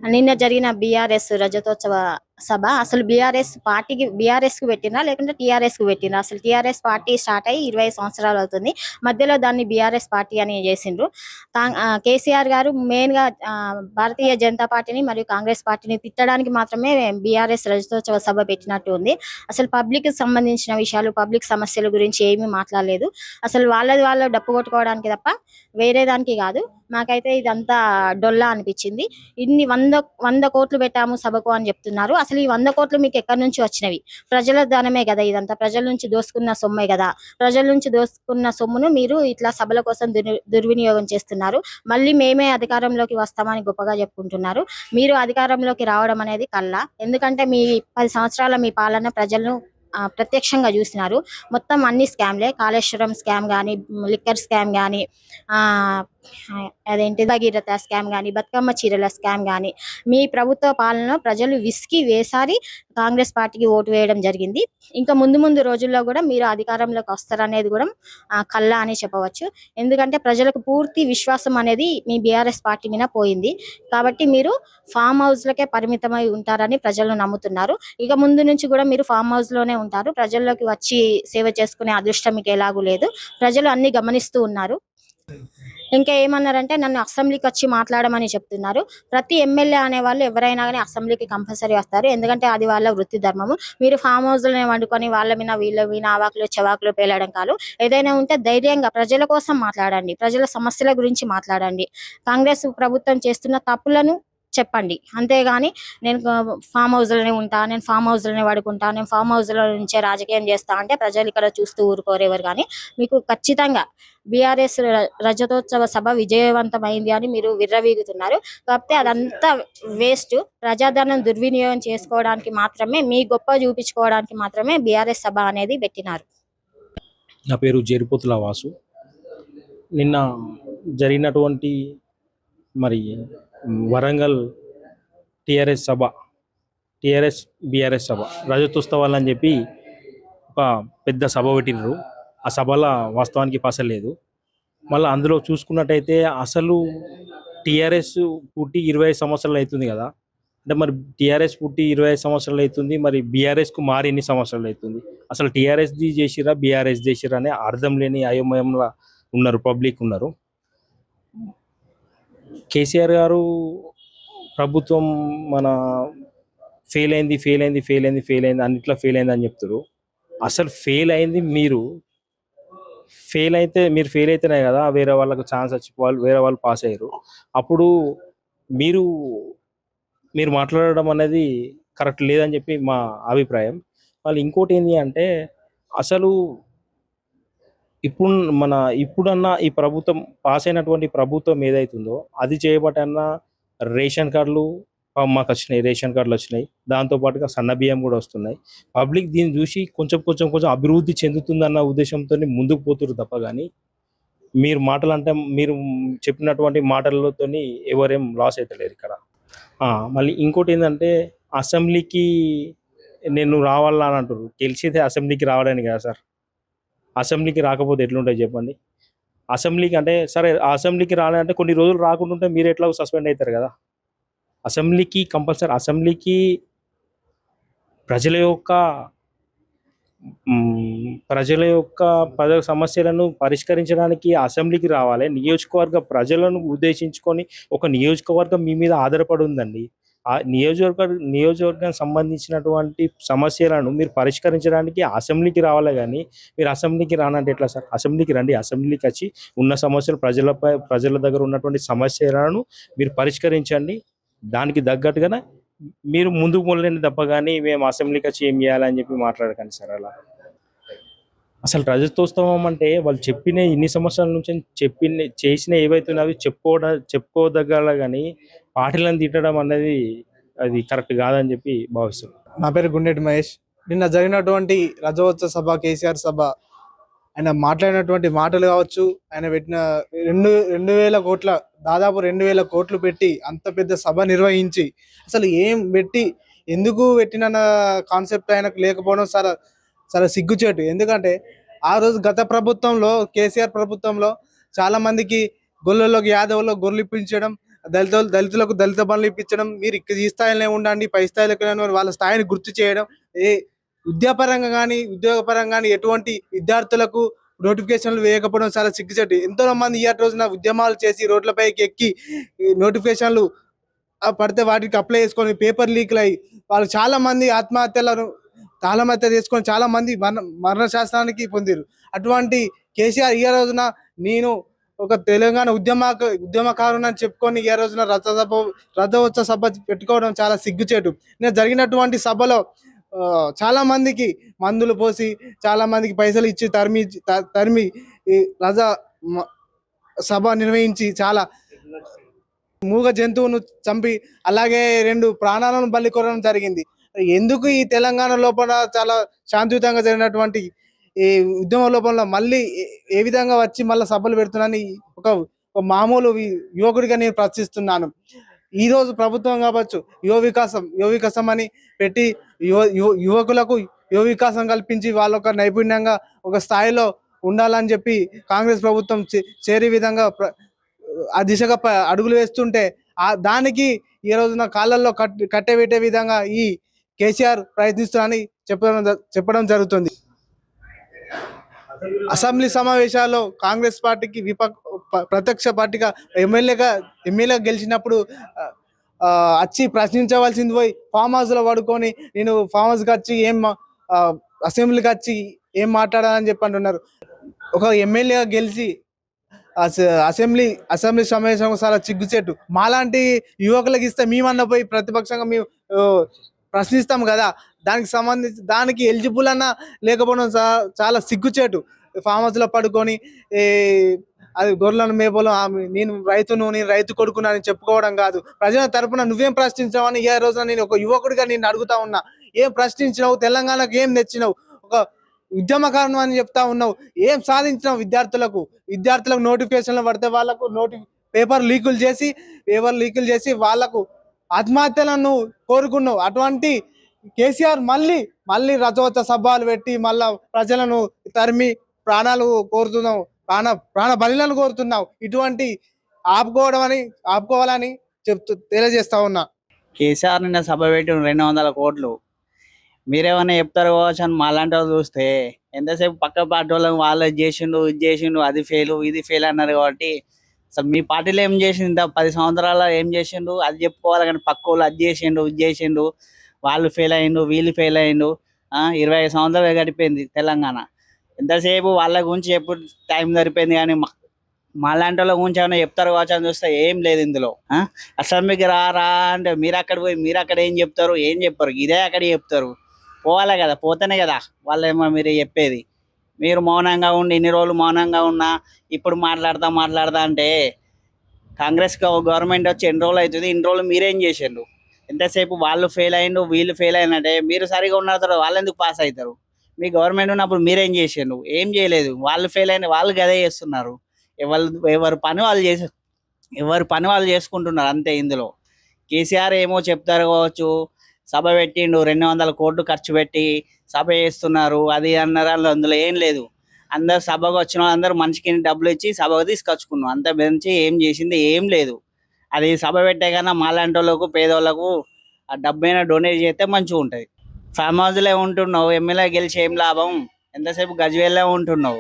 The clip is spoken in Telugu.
నిన్న జరిగిన బీఆర్ఎస్ రజతోత్సవ సభ అసలు బీఆర్ఎస్ కు పెట్టినా లేకుంటే టీఆర్ఎస్ కు పెట్టినా? అసలు టీఆర్ఎస్ పార్టీ స్టార్ట్ అయ్యి 20 సంవత్సరాలు అవుతుంది. మధ్యలో దాన్ని బీఆర్ఎస్ పార్టీ అని చేసిండ్రు. కేసీఆర్ గారు మెయిన్ గా భారతీయ జనతా పార్టీని మరియు కాంగ్రెస్ పార్టీని తిట్టడానికి మాత్రమే బీఆర్ఎస్ రజతోత్సవ సభ పెట్టినట్టు ఉంది. అసలు పబ్లిక్ కి సంబంధించిన విషయాలు, పబ్లిక్ సమస్యల గురించి ఏమీ మాట్లాడలేదు. అసలు వాళ్ళ డప్పు కొట్టుకోవడానికి తప్ప వేరే దానికి కాదు. నాకైతే ఇదంతా డొల్లా అనిపించింది. ఇన్ని వంద కోట్లు పెట్టాము సభకు అని చెప్తున్నారు. అసలు ఈ 100 కోట్లు మీకు ఎక్కడి నుంచి వచ్చినవి? ప్రజల ధనమే కదా ఇదంతా, ప్రజల నుంచి దోసుకున్న సొమ్మే కదా. ప్రజల నుంచి దోసుకున్న సొమ్మును మీరు ఇట్లా సభల కోసం దుర్వినియోగం చేస్తున్నారు. మళ్ళీ మేమే అధికారంలోకి వస్తామని గొప్పగా చెప్పుకుంటున్నారు. మీరు అధికారంలోకి రావడం అనేది కల్లా. ఎందుకంటే మీ 10 సంవత్సరాల మీ పాలన ప్రజలను ప్రత్యక్షంగా చూసినారు. మొత్తం అన్ని స్కామ్లే. కాళేశ్వరం స్కామ్ కానీ, లిక్కర్ స్కామ్ కానీ, అదేంటి భగీరథ స్కామ్ కానీ, బతుకమ్మ చీరల స్కామ్ కానీ, మీ ప్రభుత్వ పాలనలో ప్రజలు విసికి వేసారి కాంగ్రెస్ పార్టీకి ఓటు వేయడం జరిగింది. ఇంకా ముందు రోజుల్లో కూడా మీరు అధికారంలోకి వస్తారనేది కూడా కల్లా అని చెప్పవచ్చు. ఎందుకంటే ప్రజలకు పూర్తి విశ్వాసం అనేది మీ బీఆర్ఎస్ పార్టీ మీద పోయింది. కాబట్టి మీరు ఫామ్ హౌస్ లకే పరిమితమై ఉంటారని ప్రజలు నమ్ముతున్నారు. ఇక ముందు నుంచి కూడా మీరు ఫామ్ హౌస్ లోనే ఉంటారు. ప్రజల్లోకి వచ్చి సేవ చేసుకునే అదృష్టం మీకు ఎలాగూ లేదు. ప్రజలు అన్ని గమనిస్తూ ఉన్నారు. ఇంకా ఏమన్నారంటే నన్ను అసెంబ్లీకి వచ్చి మాట్లాడమని చెప్తున్నారు. ప్రతి ఎమ్మెల్యే అనే వాళ్ళు ఎవరైనా కానీ అసెంబ్లీకి కంపల్సరీ వస్తారు. ఎందుకంటే అది వాళ్ళ వృత్తి ధర్మము. మీరు ఫామ్ హౌస్లోనే వండుకొని వాళ్ళ మీద వీళ్ళ మీద అవాకులు చవాకులు పేలడం కాదు. ఏదైనా ఉంటే ధైర్యంగా ప్రజల కోసం మాట్లాడండి, ప్రజల సమస్యల గురించి మాట్లాడండి. కాంగ్రెస్ ప్రభుత్వం చేస్తున్న తప్పులను చెప్పండి. అంతేగాని నేను ఫామ్ హౌస్లోనే ఉంటా, నేను ఫామ్ హౌస్లోనే పడుకుంటా, నేను ఫామ్ హౌస్లో నుంచే రాజకీయం చేస్తా అంటే ప్రజలు ఇక్కడ చూస్తూ ఊరుకోరేవారు. కానీ మీకు ఖచ్చితంగా బీఆర్ఎస్ రజతోత్సవ సభ విజయవంతమైంది అని మీరు విర్రవీగుతున్నారు. కాకపోతే అదంతా వేస్ట్. ప్రజాధనం దుర్వినియోగం చేసుకోవడానికి మాత్రమే, మీ గొప్ప చూపించుకోవడానికి మాత్రమే బీఆర్ఎస్ సభ అనేది పెట్టినారు. నా పేరు జేరుపోతుల వాసు. నిన్న జరిగినటువంటి మరి వరంగల్ టీఆర్ఎస్ బీఆర్ఎస్ సభ రజతోత్సవాలు అని చెప్పి ఒక పెద్ద సభ పెట్టినారు. ఆ సభలో వాస్తవానికి పసలేదు. మళ్ళీ అందులో చూసుకున్నట్టయితే అసలు టీఆర్ఎస్ పుట్టి 20 సంవత్సరాలు అవుతుంది కదా. అంటే మరి టీఆర్ఎస్ పుట్టి 20 సంవత్సరాలు అవుతుంది, మరి బీఆర్ఎస్కు మారి ఎన్ని సంవత్సరాలు అవుతుంది? అసలు టీఆర్ఎస్ది చేసిరా బీఆర్ఎస్ చేసిరా అనే అర్థం లేని అయోమయంలో ఉన్నారు, పబ్లిక్ ఉన్నారు. కేసీఆర్ గారు ప్రభుత్వం మన ఫెయిల్ అయింది అన్నిట్లో ఫెయిల్ అయింది అని చెప్తారు. అసలు ఫెయిల్ అయింది మీరు. ఫెయిల్ అయితేనే కదా వేరే వాళ్ళకు ఛాన్స్ వచ్చి వేరే వాళ్ళు పాస్ అయ్యారు. అప్పుడు మీరు మాట్లాడడం అనేది కరెక్ట్ లేదని చెప్పి మా అభిప్రాయం. వాళ్ళు ఇంకోటి ఏంటి అంటే అసలు ఇప్పుడన్నా ఈ ప్రభుత్వం పాస్ అయినటువంటి ప్రభుత్వం ఏదైతుందో అది చేయబట్టన్నా రేషన్ కార్డులు మాకు వచ్చినాయి, రేషన్ కార్డులు వచ్చినాయి. దాంతోపాటుగా సన్న బియ్యం కూడా వస్తున్నాయి. పబ్లిక్ దీన్ని చూసి కొంచెం అభివృద్ధి చెందుతుందన్న ఉద్దేశంతో ముందుకు పోతున్నారు తప్ప కానీ మీరు చెప్పినటువంటి మాటలతో ఎవరేం లాస్ అవుతలేరు ఇక్కడ. మళ్ళీ ఇంకోటి ఏంటంటే అసెంబ్లీకి నేను రావాలని అంటారు. తెలిసితే అసెంబ్లీకి రావడానికి కదా సార్. అసెంబ్లీకి రాకపోతే ఎట్లుంటాయి చెప్పండి. అసెంబ్లీకి అంటే సరే, అసెంబ్లీకి రాలంటే కొన్ని రోజులు రాకుండా ఉంటే మీరు ఎట్లా సస్పెండ్ అవుతారు కదా. అసెంబ్లీకి కంపల్సరీ, అసెంబ్లీకి ప్రజల యొక్క సమస్యలను పరిష్కరించడానికి అసెంబ్లీకి రావాలి. నియోజకవర్గ ప్రజలను ఉద్దేశించుకొని ఒక నియోజకవర్గం మీ మీద ఆధారపడి ఉందండి. ఆ నియోజకవర్గానికి సంబంధించినటువంటి సమస్యలను మీరు పరిష్కరించడానికి అసెంబ్లీకి రావాలి. కానీ మీరు అసెంబ్లీకి రానంటే ఎట్లా సార్? అసెంబ్లీకి రండి. అసెంబ్లీకి వచ్చి ఉన్న సమస్యలు ప్రజల దగ్గర ఉన్నటువంటి సమస్యలను మీరు పరిష్కరించండి. దానికి తగ్గట్టుగానే మీరు ముందుకు మొదలండి తప్ప కానీ మేము అసెంబ్లీకి వచ్చి ఏం చేయాలని చెప్పి మాట్లాడకండి సార్. అలా అసలు రజతోత్సవం అంటే వాళ్ళు చెప్పిన ఇన్ని సంవత్సరాల నుంచి చేసిన ఏవైతున్నాయో అవి చెప్పుకోదగ్గల కానీ పార్టీలను తిట్టడం అనేది అది కరెక్ట్ కాదని చెప్పి భావిస్తున్నాను. నా పేరు గుండెటి మహేష్. నిన్న జరిగినటువంటి రజతోత్సవ సభ, కేసీఆర్ సభ, ఆయన మాట్లాడినటువంటి మాటలు కావచ్చు, ఆయన పెట్టిన 2,000 కోట్ల, దాదాపు 2,000 కోట్లు పెట్టి అంత పెద్ద సభ నిర్వహించి అసలు ఏం పెట్టి ఎందుకు పెట్టిన కాన్సెప్ట్ ఆయనకు లేకపోవడం చాలా సిగ్గుచేటు. ఎందుకంటే ఆ రోజు గత ప్రభుత్వంలో, కేసీఆర్ ప్రభుత్వంలో చాలా మందికి గొల్లలోకి యాదవ్లో గొర్రెలు ఇప్పించడం, దళితులకు దళిత బండ్లు ఇప్పించడం, మీరు ఇక్కడ ఈ స్థాయిలో ఉండండి, పై స్థాయిలోకి రండి అని వాళ్ళ స్థాయిని గుర్తు చేయడం, విద్యాపరంగా కానీ ఉద్యోగపరంగా కానీ ఎటువంటి విద్యార్థులకు నోటిఫికేషన్లు వేయకపోవడం చాలా సిగ్గుచేటు. ఎంతో మంది ఈ రోజున ఉద్యమాలు చేసి రోడ్లపైకి ఎక్కి నోటిఫికేషన్లు పడితే వాటికి అప్లై చేసుకొని పేపర్ లీక్లు అయ్యి వాళ్ళు చాలా మంది ఆత్మహత్య చేసుకొని చాలా మంది మరణ శాస్త్రానికి పొందిరు. అటువంటి కేసీఆర్ ఈ రోజున నేను ఒక తెలంగాణ ఉద్యమకారుని అని చెప్పుకొని ఈ రోజున రథోత్సవ సభ పెట్టుకోవడం చాలా సిగ్గుచేటు. నేను జరిగినటువంటి సభలో చాలా మందికి మందులు పోసి చాలా మందికి పైసలు ఇచ్చి తరిమి ఈ రథ సభ నిర్వహించి చాలా మూగ జంతువును చంపి అలాగే 2 ప్రాణాలను బలి కొనడం జరిగింది. ఎందుకు ఈ తెలంగాణ లోపల చాలా శాంతియుతంగా జరిగినటువంటి ఈ ఉద్యమ లోపల మళ్ళీ ఏ విధంగా వచ్చి మళ్ళీ సభలు పెడుతున్నానని ఒక మామూలు యువకుడిగా నేను ప్రశ్నిస్తున్నాను. ఈ రోజు ప్రభుత్వం కావచ్చు యువ వికాసం అని పెట్టి యువకులకు యువ వికాసం కల్పించి వాళ్ళ ఒక నైపుణ్యంగా ఒక స్థాయిలో ఉండాలని చెప్పి కాంగ్రెస్ ప్రభుత్వం చేరే విధంగా ఆ దిశగా అడుగులు వేస్తుంటే దానికి ఈ రోజున కాళ్ళల్లో కట్టబెట్టే విధంగా ఈ కేసీఆర్ ప్రయత్నిస్తున్నారని చెప్పడం జరుగుతుంది. అసెంబ్లీ సమావేశాల్లో కాంగ్రెస్ పార్టీకి ప్రత్యక్ష పార్టీగా ఎమ్మెల్యేగా గెలిచినప్పుడు వచ్చి ప్రశ్నించవలసింది పోయి ఫామ్ హౌస్ లో పడుకొని నేను ఫామ్ హౌస్కి వచ్చి అసెంబ్లీకి వచ్చి ఏం మాట్లాడాలని చెప్పి అంటున్నారు. ఒక ఎమ్మెల్యేగా గెలిచి అసెంబ్లీ సమావేశం చాలా చిగ్గుచేటు. మాలాంటి యువకులకు ఇస్తే మేమన్నా పోయి ప్రతిపక్షంగా మేము ప్రశ్నిస్తాం కదా, దానికి ఎలిజిబుల్ అన్నా లేకపోవడం చాలా సిగ్గుచేటు. ఫామ్ హౌస్ లో పడుకొని అది గొర్రెలను మేపలో నేను రైతు కొడుకును అని చెప్పుకోవడం కాదు. ప్రజల తరపున నువ్వేం ప్రశ్నించావని ఈ రోజున నేను ఒక యువకుడిగా నేను అడుగుతా ఉన్నా. ఏం ప్రశ్నించినావు? తెలంగాణకు ఏం తెచ్చినావు? ఒక ఉద్యమకారణం అని చెప్తా ఉన్నావు. ఏం సాధించినావు? విద్యార్థులకు నోటిఫికేషన్లు పడితే వాళ్ళకు పేపర్ లీకులు చేసి వాళ్ళకు ఆత్మహత్యలను కోరుకున్నావు. అటువంటి కేసీఆర్ మళ్ళీ రథోత్సవ సభలు పెట్టి మళ్ళా ప్రజలను తరిమి ప్రాణ బలిలను కోరుతున్నావు. ఇటువంటి ఆపుకోవాలని తెలియజేస్తా ఉన్నా. కేసీఆర్ నిన్న సభ పెట్టి 200 కోట్లు మీరేమన్నా చెప్తారు కావచ్చు అని మాలాంటి వాళ్ళు చూస్తే ఎంతసేపు పక్క పార్టీ వాళ్ళకి వాళ్ళు ఇది చేసిండు అది ఫెయిల్ ఇది ఫెయిల్ అన్నారు. కాబట్టి అసలు మీ పార్టీలో ఏం చేసిండు? ఇంత 10 సంవత్సరాల ఏం చేసిండు అది చెప్పుకోవాలి. కానీ పక్క వాళ్ళు అది చేసిండు ఇది చేసిండు, వాళ్ళు ఫెయిల్ అయ్యిండు వీళ్ళు ఫెయిల్ అయ్యిండు. 25 సంవత్సరాలు గడిపోయింది తెలంగాణ. ఎంతసేపు వాళ్ళ గురించి ఎప్పుడు టైం సరిపోయింది. కానీ మాలాంటి వాళ్ళ గురించి ఏమైనా చెప్తారు కావచ్చు అని చూస్తే ఏం లేదు ఇందులో. అసెంబ్లీకి రా అంటే మీరు అక్కడ ఏం చెప్పారు? ఇదే అక్కడ చెప్తారు. పోవాలి కదా, పోతేనే కదా వాళ్ళేమో మీరు చెప్పేది. మీరు మౌనంగా ఉండి ఇన్ని రోజులు మౌనంగా ఉన్నా ఇప్పుడు మాట్లాడతా అంటే కాంగ్రెస్ గవర్నమెంట్ వచ్చి ఎన్ని రోజులు అవుతుంది? ఇన్ని రోజులు మీరేం చేసిండ్రు? ఎంతసేపు వాళ్ళు ఫెయిల్ అయ్యిండు వీళ్ళు ఫెయిల్ అయినట్టే. మీరు సరిగా ఉన్న తర్వాత వాళ్ళు ఎందుకు పాస్ అవుతారు? మీ గవర్నమెంట్ ఉన్నప్పుడు మీరేం చేసిండ్రు? ఏం చేయలేదు. వాళ్ళు ఫెయిల్ అయిన వాళ్ళు గదే చేస్తున్నారు. ఎవరి పని వాళ్ళు చేసుకుంటున్నారు అంతే. ఇందులో కేసీఆర్ ఏమో చెప్తారు కావచ్చు, సభ పెట్టిండు 200 కోట్లు ఖర్చు పెట్టి సభ చేస్తున్నారు అది అన్నారు. అందులో ఏం లేదు. అందరు సభకు వచ్చిన వాళ్ళందరూ మనిషికి డబ్బులు ఇచ్చి సభకు తీసుకొచ్చుకున్నాం అంత బెంచి ఏం చేసింది ఏం లేదు. అది సభ పెట్టే కన్నా మాలాంటి వాళ్ళకు పేదవాళ్ళకు ఆ డబ్బైనా డొనేట్ చేస్తే మంచిగా ఉంటుంది. ఫామ్ హౌస్లో ఉంటున్నావు, ఎమ్మెల్యే గెలిచి ఏం లాభం? ఎంతసేపు గజ్వేల్లో ఉంటున్నావు.